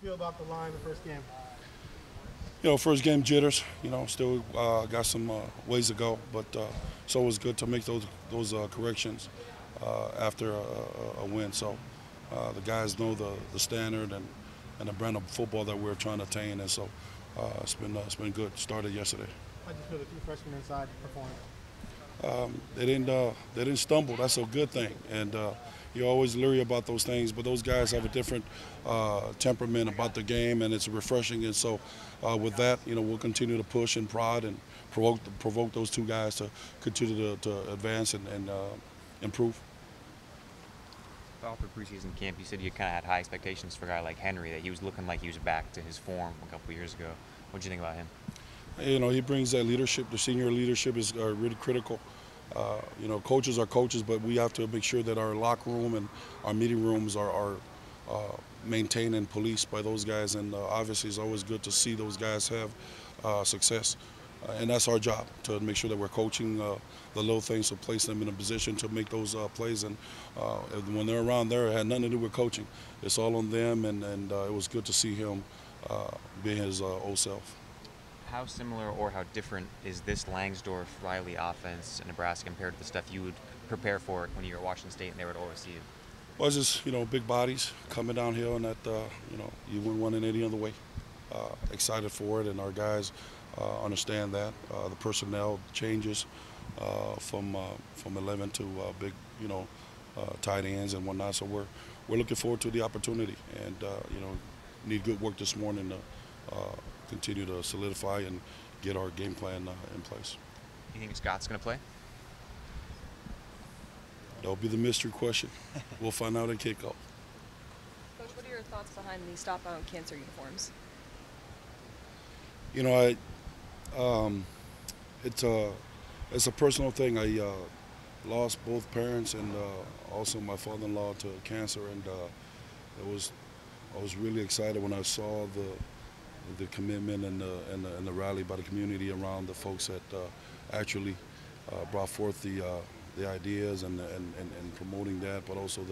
feel about the line the first game? First game jitters. Still got some ways to go, but it's always good to make those corrections after a win. So the guys know the standard and the brand of football that we're trying to attain, and so it's been good. Started yesterday. How did you feel the 3 freshmen inside performed? They didn't stumble. That's a good thing, and you're always leery about those things. But those guys have a different temperament about the game, and it's refreshing. And so, with that, we'll continue to push and prod and provoke those two guys to continue to advance and improve. All through preseason camp, you said you kind of had high expectations for a guy like Henry, that he was looking like he was back to his form a couple years ago. What did you think about him? He brings that leadership. The senior leadership is really critical. Coaches are coaches, but we have to make sure that our locker room and our meeting rooms are maintained and policed by those guys. And obviously, it's always good to see those guys have success. And that's our job, to make sure that we're coaching the little things to place them in a position to make those plays. And when they're around there, it had nothing to do with coaching. It's all on them, and it was good to see him being his old self. How similar or how different is this Langsdorf-Riley offense in Nebraska compared to the stuff you would prepare for when you were at Washington State and they were at OSU? Well, it's just, big bodies coming downhill, and that, you wouldn't want it any other way. Excited for it, and our guys understand that. The personnel changes from 11 to big, tight ends and whatnot. So we're looking forward to the opportunity, and need good work this morning to continue to solidify and get our game plan in place. You think Scott's going to play? That'll be the mystery question. We'll find out at kickoff. Coach, what are your thoughts behind the Stop Violent Cancer uniforms? It's a personal thing. I lost both parents and also my father-in-law to cancer, and I was really excited when I saw the commitment and the rally by the community around the folks that actually brought forth the ideas and promoting that, but also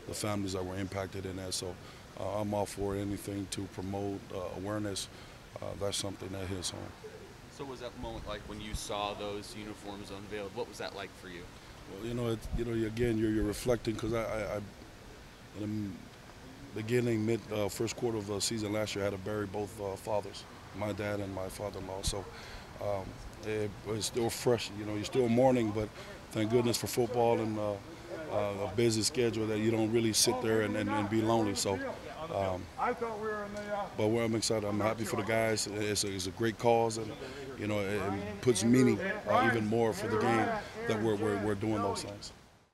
the families that were impacted in that. So I'm all for anything to promote awareness. That's something that hits home. So was that moment like when you saw those uniforms unveiled? What was that like for you? Well, again, you're reflecting, because I in the beginning, first quarter of the season last year, I had to bury both fathers, my dad and my father-in-law. So it was still fresh. You're still mourning, but thank goodness for football and a busy schedule that you don't really sit there and be lonely. So, but I'm excited. I'm happy for the guys. It's a great cause, and it puts meaning even more for the game that we're doing those things.